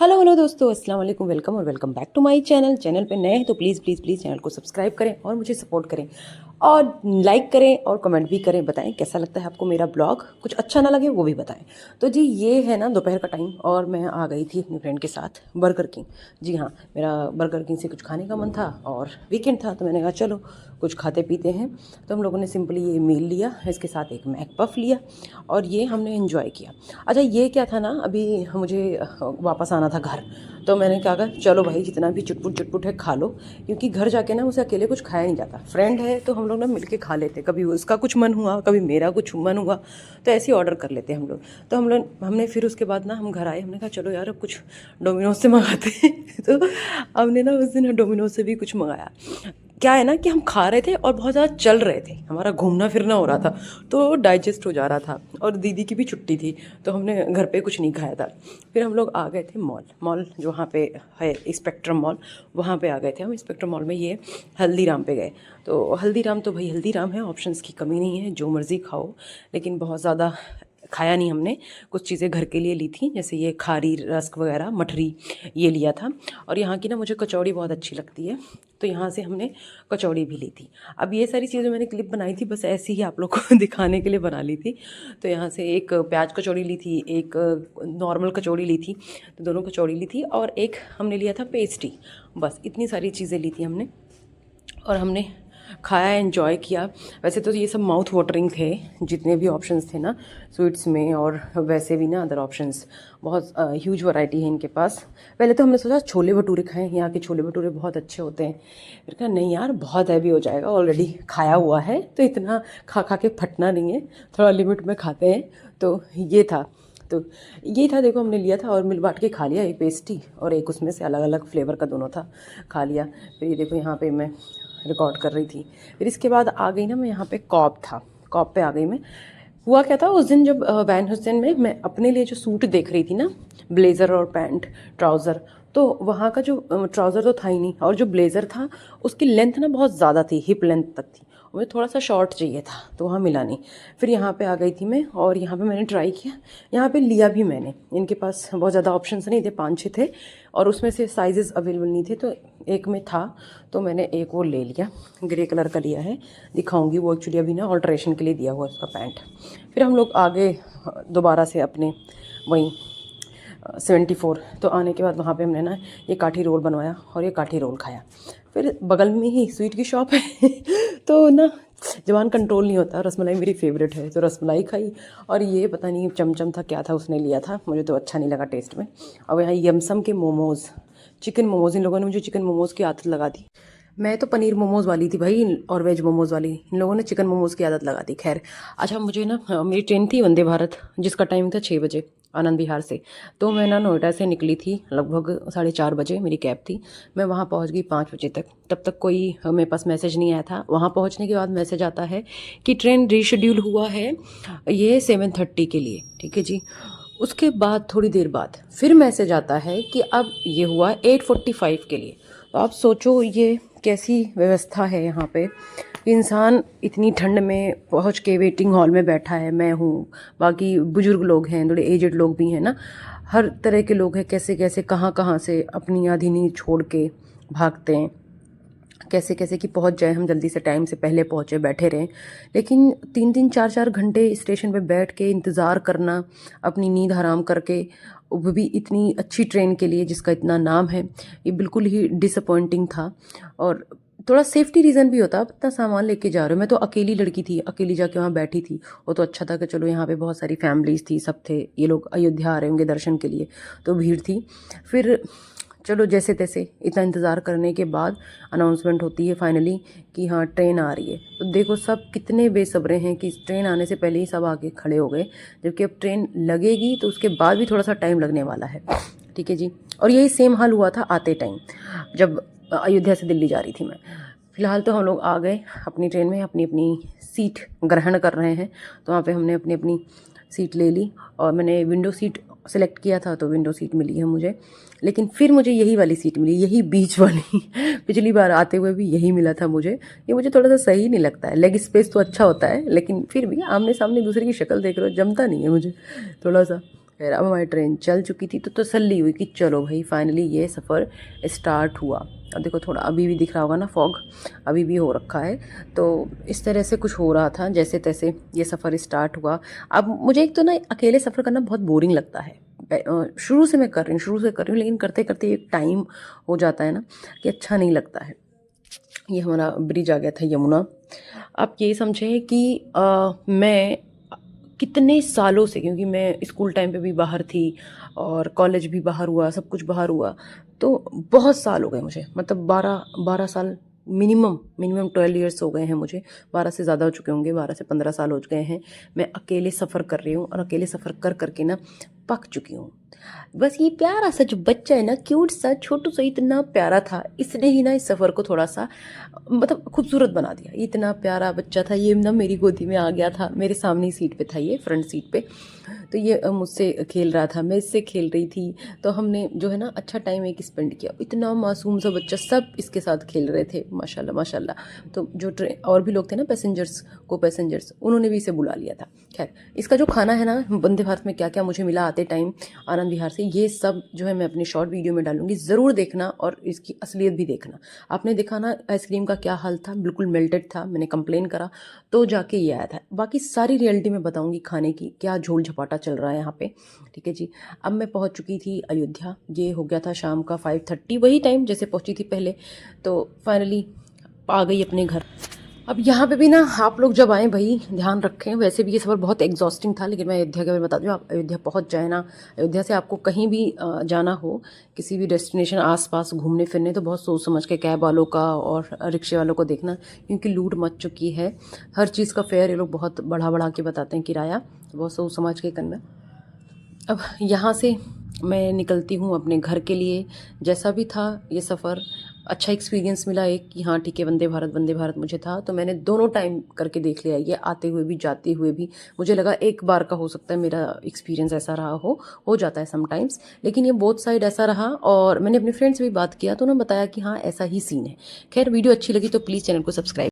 Hello दोस्तों, अस्सलाम वालेकुम। वेलकम और welcome back to my channel पे नए हैं तो प्लीज़ प्लीज़ प्लीज़ चैनल को सब्सक्राइब करें और मुझे सपोर्ट करें और लाइक करें और कमेंट भी करें। बताएं कैसा लगता है आपको मेरा ब्लॉग। कुछ अच्छा ना लगे वो भी बताएं। तो जी ये है ना दोपहर का टाइम और मैं आ गई थी अपनी फ्रेंड के साथ बर्गर किंग। जी हाँ, मेरा बर्गर किंग से कुछ खाने का मन था और वीकेंड था तो मैंने कहा चलो कुछ खाते पीते हैं। तो हम लोगों ने सिंपली ये मील लिया, इसके साथ एक मैक पफ लिया और ये हमने एंजॉय किया। अच्छा ये क्या था ना, अभी मुझे वापस आना था घर, तो मैंने कहा चलो भाई जितना भी चुटपुट चुटपुट है खा लो, क्योंकि घर जाके ना उसे अकेले कुछ खाया नहीं जाता। फ्रेंड है तो हम लोग ना मिलके खा लेते, कभी उसका कुछ मन हुआ कभी मेरा कुछ मन हुआ तो ऐसे ही ऑर्डर कर लेते हम लोग। तो हमने फिर उसके बाद ना हम घर आए, हमने कहा चलो यार अब कुछ डोमिनोज से मंगाते हैं तो हमने ना उस दिन डोमिनोज से भी कुछ मंगाया। क्या है ना कि हम खा रहे थे और बहुत ज़्यादा चल रहे थे, हमारा घूमना फिरना हो रहा था तो डाइजेस्ट हो जा रहा था और दीदी की भी छुट्टी थी तो हमने घर पे कुछ नहीं खाया था। फिर हम लोग आ गए थे मॉल जो वहाँ पे है स्पेक्ट्रम मॉल, वहाँ पे आ गए थे हम। स्पेक्ट्रम मॉल में ये हल्दीराम पे गए। तो हल्दीराम तो भाई हल्दीराम है, ऑप्शंस की कमी नहीं है, जो मर्ज़ी खाओ। लेकिन बहुत ज़्यादा खाया नहीं हमने, कुछ चीज़ें घर के लिए ली थी, जैसे ये खारी रस्क वगैरह मठरी ये लिया था। और यहाँ की ना मुझे कचौड़ी बहुत अच्छी लगती है तो यहाँ से हमने कचौड़ी भी ली थी। अब ये सारी चीज़ें मैंने क्लिप बनाई थी बस ऐसे ही आप लोग को दिखाने के लिए बना ली थी। तो यहाँ से एक प्याज कचौड़ी ली थी, एक नॉर्मल कचौड़ी ली थी, तो दोनों कचौड़ी ली थी और एक हमने लिया था पेस्ट्री। बस इतनी सारी चीज़ें ली थी हमने और हमने खाया, एंजॉय किया। वैसे तो ये सब माउथ वाटरिंग थे जितने भी ऑप्शंस थे ना स्वीट्स में, और वैसे भी ना अदर ऑप्शंस बहुत ह्यूज वैरायटी है इनके पास। पहले तो हमने सोचा छोले भटूरे खाएं, यहाँ के छोले भटूरे बहुत अच्छे होते हैं। फिर कहा नहीं यार बहुत हैवी हो जाएगा, ऑलरेडी खाया हुआ है तो इतना खा खा के फटना नहीं है, थोड़ा लिमिट में खाते हैं। तो ये था देखो, हमने लिया था और मिल बांट के खा लिया, एक पेस्ट्री और एक उसमें से अलग अलग फ्लेवर का दोनों था, खा लिया। फिर ये देखो यहाँ पे मैं रिकॉर्ड कर रही थी। फिर इसके बाद आ गई ना मैं यहाँ पे कॉप था, कॉप पे आ गई मैं। हुआ क्या था उस दिन जब वैन हुसैन में मैं अपने लिए जो सूट देख रही थी ना, ब्लेज़र और पैंट ट्राउज़र, तो वहाँ का जो ट्राउज़र तो था ही नहीं और जो ब्लेज़र था उसकी लेंथ ना बहुत ज़्यादा थी, हिप लेंथ तक थी, मुझे थोड़ा सा शॉर्ट चाहिए था तो वहाँ मिला नहीं। फिर यहाँ पे आ गई थी मैं और यहाँ पे मैंने ट्राई किया, यहाँ पे लिया भी मैंने। इनके पास बहुत ज़्यादा ऑप्शंस नहीं थे, 5-6 थे और उसमें से साइजेस अवेलेबल नहीं थे, तो एक में था तो मैंने एक वो ले लिया, ग्रे कलर का लिया है, दिखाऊंगी वो एक्चुअली अभी ना ऑल्ट्रेशन के लिए दिया हुआ है उसका पैंट। फिर हम लोग आगे दोबारा से अपने वहीं 74, तो आने के बाद वहाँ पे हमने ना ये काठी रोल बनवाया और ये काठी रोल खाया। फिर बगल में ही स्वीट की शॉप है तो ना जबान कंट्रोल नहीं होता, रसमलाई मेरी फेवरेट है तो रसमलाई खाई। और ये पता नहीं चमचम था क्या था उसने लिया था, मुझे तो अच्छा नहीं लगा टेस्ट में। और यहाँ यमसम के मोमोज़, चिकन मोमोज़, इन लोगों ने मुझे चिकन मोमोज़ की आदत लगा दी। मैं तो पनीर मोमोज़ वाली थी भाई और वेज मोमोज़ वाली, इन लोगों ने चिकन मोमोज़ की आदत लगा दी। खैर अच्छा, मुझे ना मेरी ट्रेन थी वंदे भारत जिसका टाइम था 6 बजे आनंद विहार से। तो मैं ना नोएडा से निकली थी लगभग 4:30 बजे, मेरी कैब थी। मैं वहाँ पहुँच गई 5 बजे तक, तब तक कोई मेरे पास मैसेज नहीं आया था। वहाँ पहुँचने के बाद मैसेज आता है कि ट्रेन रीशेड्यूल हुआ है ये 7:30 के लिए, ठीक है जी। उसके बाद थोड़ी देर बाद फिर मैसेज आता है कि अब ये हुआ 8:45 के लिए। तो आप सोचो ये कैसी व्यवस्था है यहाँ पे। इंसान इतनी ठंड में पहुँच के वेटिंग हॉल में बैठा है, मैं हूँ, बाकी बुजुर्ग लोग हैं, थोड़े एजेड लोग भी हैं ना, हर तरह के लोग हैं, कैसे कैसे कहाँ कहाँ से अपनी आधी नींद छोड़ के भागते हैं, कैसे कैसे कि पहुंच जाए हम जल्दी से, टाइम से पहले पहुंचे, बैठे रहें। लेकिन 3-3 4-4 घंटे स्टेशन पे बैठ के इंतज़ार करना, अपनी नींद हराम करके, वो भी इतनी अच्छी ट्रेन के लिए जिसका इतना नाम है, ये बिल्कुल ही डिसअपॉइंटिंग था। और थोड़ा सेफ्टी रीज़न भी होता, आप इतना सामान लेके जा रहे हो। मैं तो अकेली लड़की थी, अकेली जाके वहाँ बैठी थी, वो तो अच्छा था कि चलो यहाँ पे बहुत सारी फैमिलीज़ थी, सब थे, ये लोग अयोध्या आ रहे होंगे दर्शन के लिए तो भीड़ थी। फिर चलो जैसे तैसे इतना इंतज़ार करने के बाद अनाउंसमेंट होती है फाइनली कि हाँ ट्रेन आ रही है। तो देखो सब कितने बेसब्रे हैं कि ट्रेन आने से पहले ही सब आगे खड़े हो गए, जबकि अब ट्रेन लगेगी तो उसके बाद भी थोड़ा सा टाइम लगने वाला है, ठीक है जी। और यही सेम हाल हुआ था आते टाइम जब अयोध्या से दिल्ली जा रही थी मैं। फ़िलहाल तो हम लोग आ गए अपनी ट्रेन में, अपनी अपनी सीट ग्रहण कर रहे हैं। तो वहाँ पे हमने अपनी अपनी सीट ले ली और मैंने विंडो सीट सेलेक्ट किया था तो विंडो सीट मिली है मुझे। लेकिन फिर मुझे यही वाली सीट मिली, यही बीच वाली पिछली बार आते हुए भी यही मिला था मुझे। ये मुझे थोड़ा सा सही नहीं लगता है, लेग स्पेस तो अच्छा होता है लेकिन फिर भी आमने सामने दूसरे की शक्ल देख रहे हो, जमता नहीं है मुझे थोड़ा सा। फिर अब हमारी ट्रेन चल चुकी थी तो तसल्ली हुई कि चलो भाई फाइनली ये सफ़र स्टार्ट हुआ। अब देखो थोड़ा अभी भी दिख रहा होगा ना, फॉग अभी भी हो रखा है। तो इस तरह से कुछ हो रहा था, जैसे तैसे ये सफ़र स्टार्ट हुआ। अब मुझे एक तो ना अकेले सफ़र करना बहुत बोरिंग लगता है। शुरू से मैं कर रही हूँ, शुरू से कर रही हूँ, लेकिन करते करते एक टाइम हो जाता है ना कि अच्छा नहीं लगता है। ये हमारा ब्रिज आ गया था यमुना। आप ये समझें कि मैं कितने सालों से, क्योंकि मैं स्कूल टाइम पे भी बाहर थी और कॉलेज भी बाहर हुआ, सब कुछ बाहर हुआ, तो बहुत साल हो गए मुझे, मतलब 12 साल मिनिमम 12 ईयर्स हो गए हैं मुझे। 12 से ज़्यादा हो चुके होंगे, 12 से 15 साल हो गए हैं मैं अकेले सफ़र कर रही हूँ। और अकेले सफ़र कर करके ना पक चुकी हूँ। बस ये प्यारा सा जो बच्चा है ना, क्यूट सा छोटू सा, इतना प्यारा था, इसने ही ना इस सफ़र को थोड़ा सा मतलब खूबसूरत बना दिया। इतना प्यारा बच्चा था ये ना, मेरी गोदी में आ गया था, मेरे सामने ही सीट पे था, ये फ्रंट सीट पे। तो ये मुझसे खेल रहा था, मैं इससे खेल रही थी। तो हमने जो है ना अच्छा टाइम एक स्पेंड किया। इतना मासूम सा बच्चा, सब इसके साथ खेल रहे थे, माशाल्लाह माशाल्लाह। तो जो ट्रेन और भी लोग थे ना, पैसेंजर्स, उन्होंने भी इसे बुला लिया था। खैर, इसका जो खाना है ना वंदे भारत में, क्या क्या मुझे मिला आते टाइम आनंद विहार से, ये सब जो है मैं अपनी शॉर्ट वीडियो में डालूंगी, ज़रूर देखना और इसकी असलियत भी देखना। आपने देखा ना आइसक्रीम का क्या हाल था, बिल्कुल मेल्टेड था। मैंने कंप्लेन करा तो जाके ये आया था। बाकी सारी रियलिटी में बताऊंगी खाने की, क्या झोल झपाटा चल रहा है यहाँ पे। ठीक है जी। अब मैं पहुँच चुकी थी अयोध्या। ये हो गया था शाम का 5:30, वही टाइम जैसे पहुँची थी पहले। तो फाइनली आ गई अपने घर। अब यहाँ पे भी ना आप लोग जब आएँ भाई ध्यान रखें। वैसे भी ये सफ़र बहुत एग्जॉस्टिंग था, लेकिन मैं अयोध्या के बारे में बता दूँ। आप अयोध्या पहुँच जाए ना, अयोध्या से आपको कहीं भी जाना हो, किसी भी डेस्टिनेशन आसपास घूमने फिरने, तो बहुत सोच समझ के कैब वालों का और रिक्शे वालों को देखना, क्योंकि लूट मच चुकी है। हर चीज़ का फेयर ये लोग बहुत बढ़ा बढ़ा के बताते हैं, किराया बहुत सोच समझ के करना। अब यहाँ से मैं निकलती हूँ अपने घर के लिए। जैसा भी था ये सफ़र, अच्छा एक्सपीरियंस मिला एक कि हाँ ठीक है, वंदे भारत मुझे था, तो मैंने दोनों टाइम करके देख लिया, ये आते हुए भी जाते हुए भी। मुझे लगा एक बार का हो सकता है मेरा एक्सपीरियंस ऐसा रहा हो जाता है समटाइम्स, लेकिन ये बोथ साइड ऐसा रहा। और मैंने अपने फ्रेंड से भी बात किया तो उन्होंने बताया कि हाँ ऐसा ही सीन है। खैर, वीडियो अच्छी लगी तो प्लीज़ चैनल को सब्सक्राइब